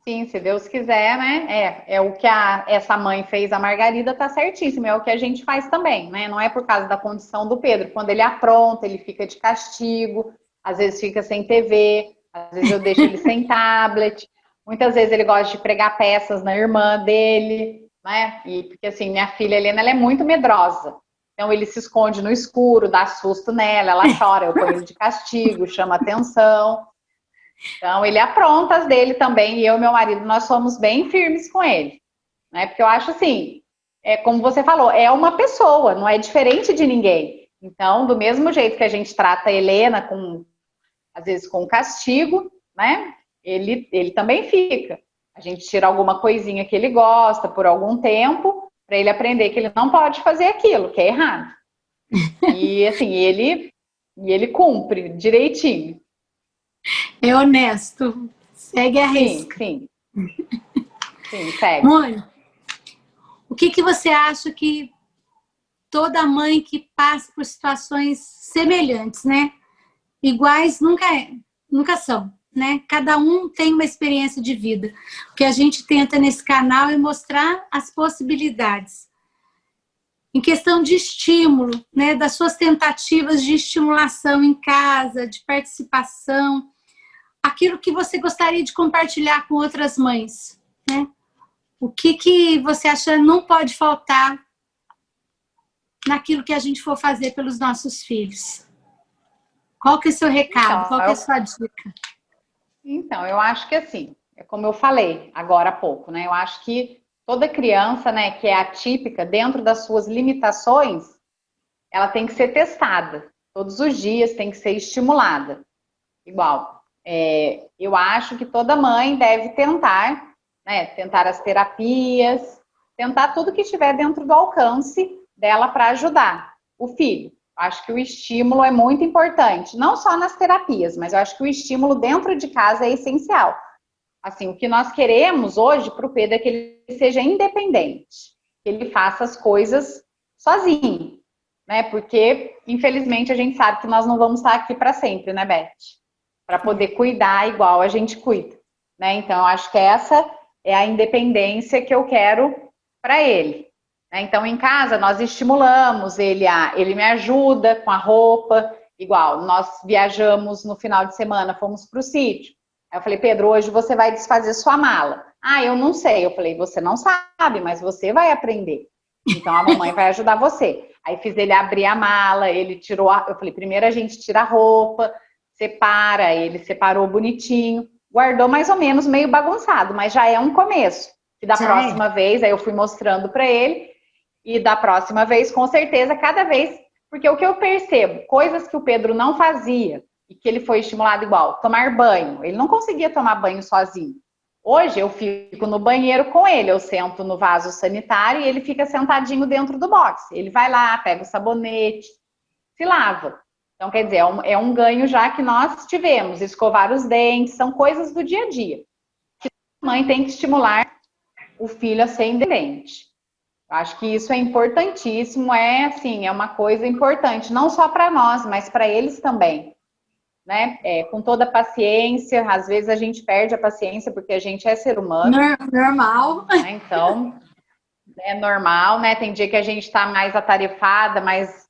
Sim, se Deus quiser, né? É o que essa mãe fez, a Margarida, tá certíssimo. É o que a gente faz também, né? Não é por causa da condição do Pedro. Quando ele apronta, ele fica de castigo, às vezes fica sem TV, às vezes eu deixo ele sem tablet. Muitas vezes ele gosta de pregar peças na irmã dele, né? Porque assim, minha filha Helena, ela é muito medrosa. Então ele se esconde no escuro, dá susto nela, ela chora, eu ponho ele de castigo, chama atenção. Então, ele apronta as dele também, e eu e meu marido, nós somos bem firmes com ele, né? Porque eu acho assim, como você falou, é uma pessoa, não é diferente de ninguém. Então, do mesmo jeito que a gente trata a Helena, às vezes com castigo, né? Ele também fica. A gente tira alguma coisinha que ele gosta por algum tempo, para ele aprender que ele não pode fazer aquilo, que é errado. E assim, ele cumpre direitinho. É honesto, segue a risca. Sim. Sim, segue. Mônica, o que você acha que toda mãe que passa por situações semelhantes, né? Iguais nunca são, né? Cada um tem uma experiência de vida. O que a gente tenta nesse canal é mostrar as possibilidades. Em questão de estímulo, né? Das suas tentativas de estimulação em casa, de participação, aquilo que você gostaria de compartilhar com outras mães, né? O que você acha não pode faltar naquilo que a gente for fazer pelos nossos filhos? Qual que é o seu recado? Então, qual que é a sua dica? Então, eu acho que assim, é como eu falei agora há pouco, né? Eu acho que toda criança, né, que é atípica, dentro das suas limitações, ela tem que ser testada. Todos os dias tem que ser estimulada. Igual, eu acho que toda mãe deve tentar, né? Tentar as terapias, tentar tudo que estiver dentro do alcance dela para ajudar o filho. Acho que o estímulo é muito importante, não só nas terapias, mas eu acho que o estímulo dentro de casa é essencial. Assim, o que nós queremos hoje para o Pedro é que ele seja independente, que ele faça as coisas sozinho, né? Porque, infelizmente, a gente sabe que nós não vamos estar aqui para sempre, né, Beth? Para poder cuidar igual a gente cuida, né? Então, eu acho que essa é a independência que eu quero para ele. Então, em casa, nós estimulamos ele me ajuda com a roupa, igual, nós viajamos no final de semana, fomos para o sítio. Aí eu falei, Pedro, hoje você vai desfazer sua mala. Ah, eu não sei. Eu falei, você não sabe, mas você vai aprender. Então, a mamãe vai ajudar você. Aí fiz ele abrir a mala, ele tirou eu falei, primeiro a gente tira a roupa, separa, ele separou bonitinho, guardou mais ou menos meio bagunçado, mas já é um começo. E da próxima vez, aí eu fui mostrando para ele, e da próxima vez, com certeza, cada vez, porque o que eu percebo, coisas que o Pedro não fazia, e que ele foi estimulado igual, tomar banho, ele não conseguia tomar banho sozinho. Hoje eu fico no banheiro com ele, eu sento no vaso sanitário e ele fica sentadinho dentro do box. Ele vai lá, pega o sabonete, se lava. Então, quer dizer, é um ganho já que nós tivemos. Escovar os dentes, são coisas do dia a dia. Que a mãe tem que estimular o filho a ser independente. Eu acho que isso é importantíssimo, é uma coisa importante, não só para nós, mas para eles também. Né? Com toda a paciência, às vezes a gente perde a paciência porque a gente é ser humano. Normal. Né? Então, é normal, né? Tem dia que a gente está mais atarefada, mais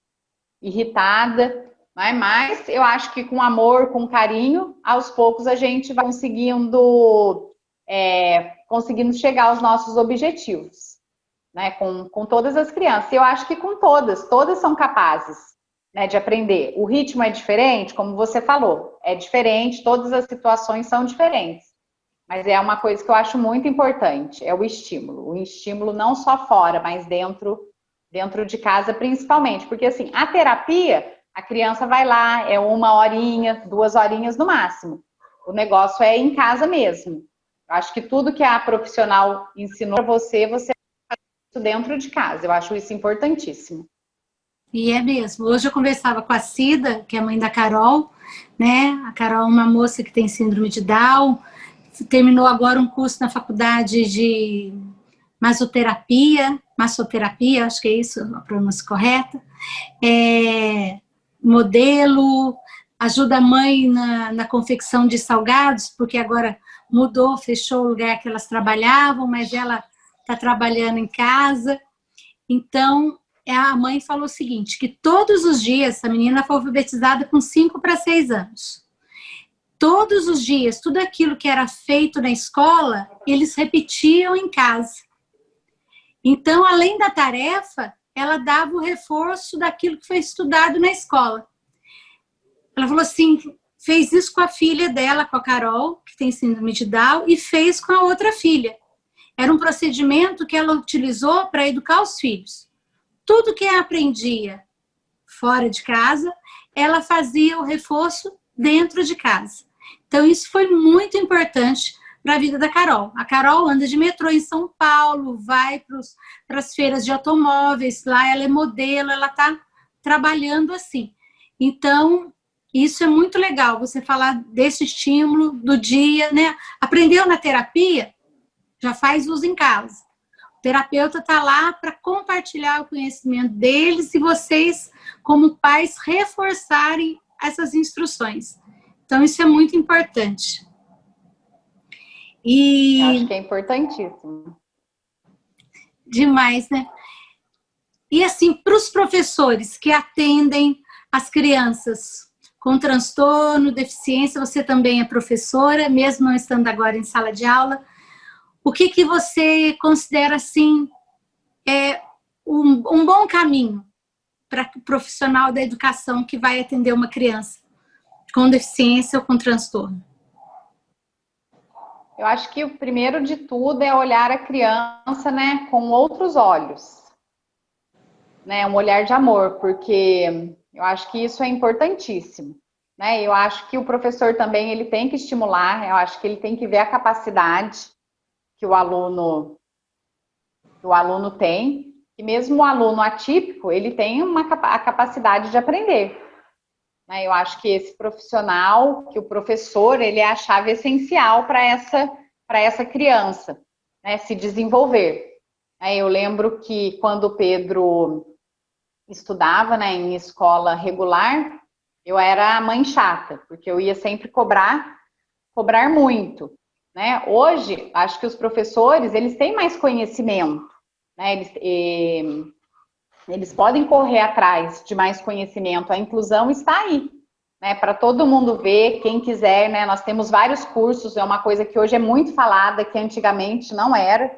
irritada, né? Mas eu acho que com amor, com carinho, aos poucos a gente vai conseguindo chegar aos nossos objetivos, né? Com todas as crianças. Eu acho que com todas são capazes, né, de aprender. O ritmo é diferente, como você falou, é diferente, todas as situações são diferentes. Mas é uma coisa que eu acho muito importante, é o estímulo. O estímulo não só fora, mas dentro de casa principalmente. Porque assim, a terapia, a criança vai lá, é 1 horinha, 2 horinhas no máximo. O negócio é em casa mesmo. Eu acho que tudo que a profissional ensinou para você faz isso dentro de casa. Eu acho isso importantíssimo. E é mesmo. Hoje eu conversava com a Cida, que é a mãe da Carol, né? A Carol é uma moça que tem síndrome de Down, terminou agora um curso na faculdade de massoterapia, acho que é isso a pronúncia correta, modelo, ajuda a mãe na confecção de salgados, porque agora mudou, fechou o lugar que elas trabalhavam, mas ela está trabalhando em casa. Então, a mãe falou o seguinte, que todos os dias, a menina foi alfabetizada com 5 para 6 anos. Todos os dias, tudo aquilo que era feito na escola, eles repetiam em casa. Então, além da tarefa, ela dava o reforço daquilo que foi estudado na escola. Ela falou assim, fez isso com a filha dela, com a Carol, que tem síndrome de Down, e fez com a outra filha. Era um procedimento que ela utilizou para educar os filhos. Tudo que ela aprendia fora de casa, ela fazia o reforço dentro de casa. Então, isso foi muito importante para a vida da Carol. A Carol anda de metrô em São Paulo, vai para as feiras de automóveis, lá ela é modelo, ela está trabalhando assim. Então, isso é muito legal, você falar desse estímulo do dia, né? Aprendeu na terapia? Já faz uso em casa. O terapeuta está lá para compartilhar o conhecimento deles e vocês, como pais, reforçarem essas instruções. Então, isso é muito importante. Eu acho que é importantíssimo. Demais, né? E assim, para os professores que atendem as crianças com transtorno, deficiência, você também é professora, mesmo não estando agora em sala de aula, o que você considera, assim, um bom caminho para o profissional da educação que vai atender uma criança com deficiência ou com transtorno? Eu acho que o primeiro de tudo é olhar a criança, né, com outros olhos, né, um olhar de amor, porque eu acho que isso é importantíssimo, né? Eu acho que o professor também ele tem que estimular, eu acho que ele tem que ver a capacidade que o aluno tem, e mesmo o aluno atípico, ele tem a capacidade de aprender. Eu acho que esse profissional, que o professor, ele é a chave essencial para essa criança, né, se desenvolver. Eu lembro que quando o Pedro estudava, né, em escola regular, eu era a mãe chata, porque eu ia sempre cobrar muito. né? Hoje, acho que os professores, eles têm mais conhecimento, né? Eles podem correr atrás de mais conhecimento. A inclusão está aí, né? Para todo mundo ver, quem quiser, né? Nós temos vários cursos, é uma coisa que hoje é muito falada, que antigamente não era.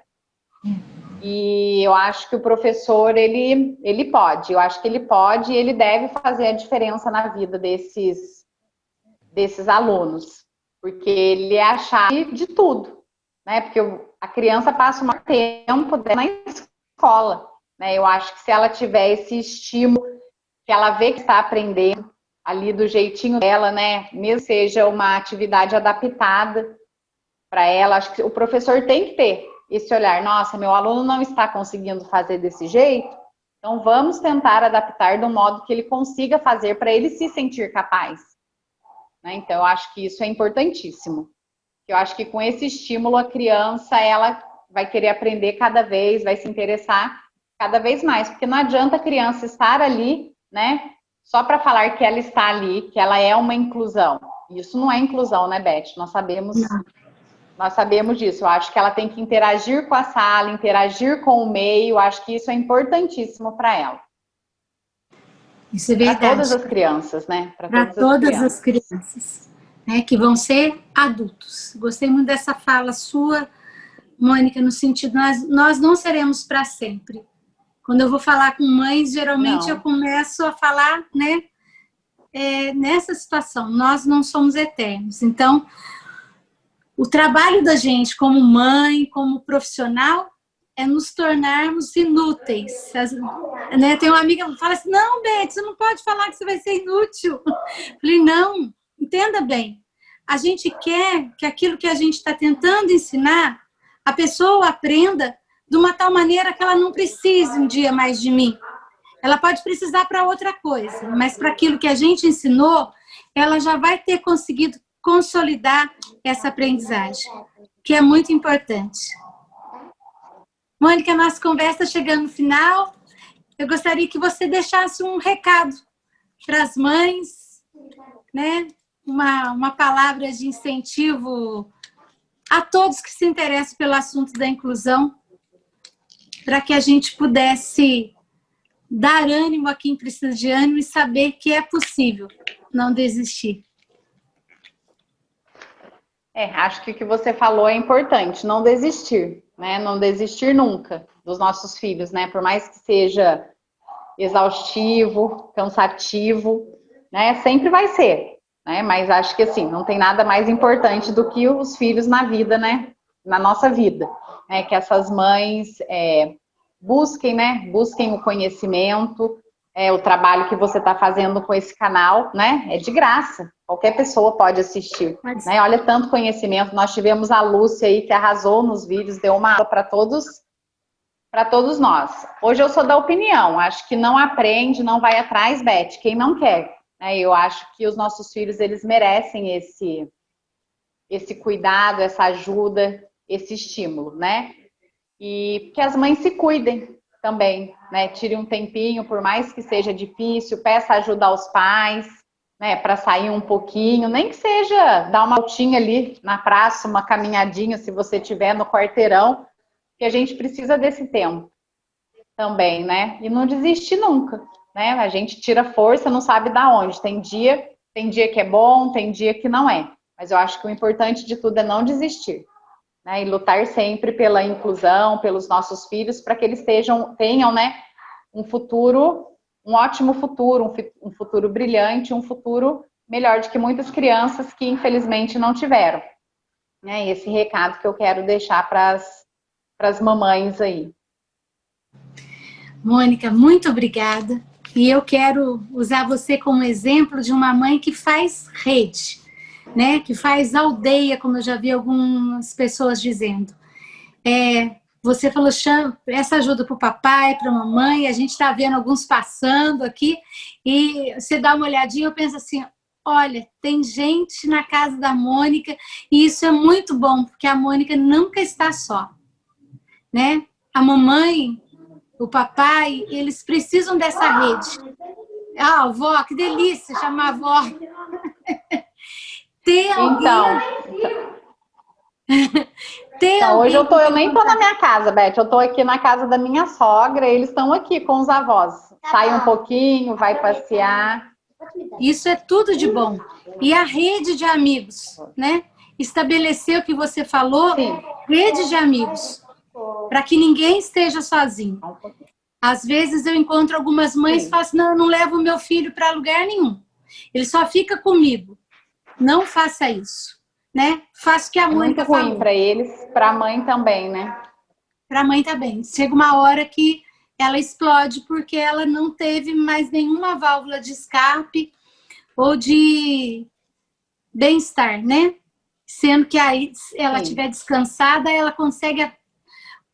E eu acho que o professor, ele pode. Eu acho que ele pode e ele deve fazer a diferença na vida desses alunos. Porque ele é a chave de tudo, né? Porque a criança passa um tempo na escola, né? Eu acho que se ela tiver esse estímulo, que ela vê que está aprendendo ali do jeitinho dela, né? Mesmo que seja uma atividade adaptada para ela, acho que o professor tem que ter esse olhar. Nossa, meu aluno não está conseguindo fazer desse jeito, então vamos tentar adaptar de um modo que ele consiga fazer para ele se sentir capaz. Né? Então, eu acho que isso é importantíssimo. Eu acho que com esse estímulo, a criança, ela vai querer aprender cada vez, vai se interessar cada vez mais, porque não adianta a criança estar ali, né, só para falar que ela está ali, que ela é uma inclusão. Isso não é inclusão, né, Beth? Nós sabemos disso. Eu acho que ela tem que interagir com a sala, interagir com o meio, eu acho que isso é importantíssimo para ela. Isso é verdade. Para todas as crianças, né? Para todas as crianças, né, que vão ser adultos. Gostei muito dessa fala sua, Mônica, no sentido, nós não seremos para sempre. Quando eu vou falar com mães, geralmente eu começo a falar, né, nessa situação, nós não somos eternos. Então, o trabalho da gente como mãe, como profissional, é nos tornarmos inúteis. Né? Tem uma amiga que fala assim, não, Beth, você não pode falar que você vai ser inútil. Eu falei, não, entenda bem. A gente quer que aquilo que a gente está tentando ensinar, a pessoa aprenda de uma tal maneira que ela não precise um dia mais de mim. Ela pode precisar para outra coisa, mas para aquilo que a gente ensinou, ela já vai ter conseguido consolidar essa aprendizagem, que é muito importante. Mônica, nossa conversa chegando no final, eu gostaria que você deixasse um recado para as mães, né? Uma palavra de incentivo a todos que se interessam pelo assunto da inclusão, para que a gente pudesse dar ânimo a quem precisa de ânimo e saber que é possível não desistir. Acho que o que você falou é importante, não desistir, né? Não desistir nunca dos nossos filhos, né? Por mais que seja exaustivo, cansativo, né? Sempre vai ser, né? Mas acho que assim, não tem nada mais importante do que os filhos na vida, né? Na nossa vida, né? Que essas mães busquem, né? Busquem o conhecimento, o trabalho que você está fazendo com esse canal, né? É de graça. Qualquer pessoa pode assistir, né? Olha tanto conhecimento. Nós tivemos a Lúcia aí que arrasou nos vídeos, deu uma aula para todos nós. Hoje eu sou da opinião, acho que não aprende, não vai atrás, Beth, quem não quer. Né? Eu acho que os nossos filhos, eles merecem esse cuidado, essa ajuda, esse estímulo, né? E que as mães se cuidem também, né? Tire um tempinho, por mais que seja difícil, peça ajuda aos pais, né, para sair um pouquinho, nem que seja dar uma voltinha ali na praça, uma caminhadinha, se você tiver no quarteirão, que a gente precisa desse tempo também, né? E não desistir nunca, né? A gente tira força, não sabe da onde. Tem dia que é bom, tem dia que não é. Mas eu acho que o importante de tudo é não desistir, né? E lutar sempre pela inclusão, pelos nossos filhos, para que eles tenham, né, um futuro, um ótimo futuro, um futuro brilhante, um futuro melhor do que muitas crianças que infelizmente não tiveram. Né? E esse recado que eu quero deixar para as mamães aí. Mônica, muito obrigada. E eu quero usar você como exemplo de uma mãe que faz rede, né? Que faz aldeia, como eu já vi algumas pessoas dizendo. Você falou, essa ajuda para o papai, para a mamãe, a gente está vendo alguns passando aqui, e você dá uma olhadinha, eu penso assim, olha, tem gente na casa da Mônica, e isso é muito bom, porque a Mônica nunca está só, né? A mamãe, o papai, eles precisam dessa rede. Ah, avó, que delícia chamar a avó. Ter alguém... Ter Então, hoje alguém eu nem tô na minha casa, Beth, eu tô aqui na casa da minha sogra, eles estão aqui com os avós. Sai um pouquinho, vai passear. Isso é tudo de bom. E a rede de amigos, né? Estabelecer o que você falou, Sim. rede de amigos, para que ninguém esteja sozinho. Às vezes eu encontro algumas mães que falam assim, não, eu não levo o meu filho para lugar nenhum. Ele só fica comigo. Não faça isso, né? Faça o que a Mônica falou. É muito ruim para eles, para a mãe também, né? Para a mãe também. Chega uma hora que ela explode porque ela não teve mais nenhuma válvula de escape ou de bem-estar, né? Sendo que aí, se ela estiver descansada, ela consegue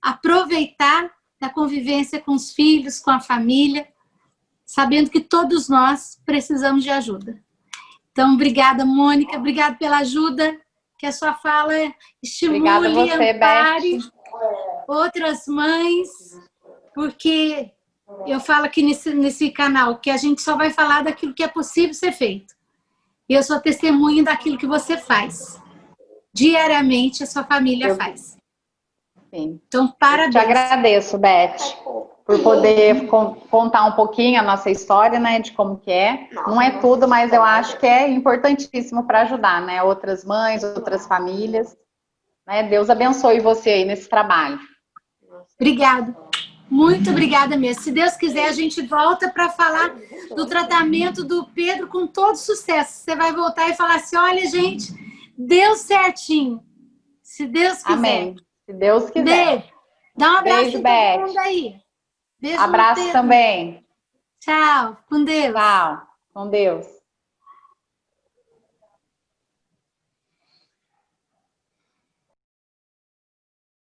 aproveitar a convivência com os filhos, com a família, sabendo que todos nós precisamos de ajuda. Então, obrigada, Mônica, obrigada pela ajuda, que a sua fala estimule, ampare outras mães, porque eu falo aqui nesse canal que a gente só vai falar daquilo que é possível ser feito. E eu sou testemunha daquilo que você faz. Diariamente a sua família faz. Sim. Então, parabéns. Te agradeço, Beth, por poder contar um pouquinho a nossa história, né, de como que é. Não é tudo, mas eu acho que é importantíssimo para ajudar, né, outras mães, outras famílias. Né? Deus abençoe você aí nesse trabalho. Obrigada. Muito obrigada mesmo. Se Deus quiser, a gente volta para falar do tratamento do Pedro com todo sucesso. Você vai voltar e falar assim, olha, gente, deu certinho. Se Deus quiser. Amém. Se Deus quiser. Beijo. Dá um abraço Beijo, em Beth. todo mundo aí. Beijo Abraço também. Tchau. Com Deus. Tchau. Com Deus.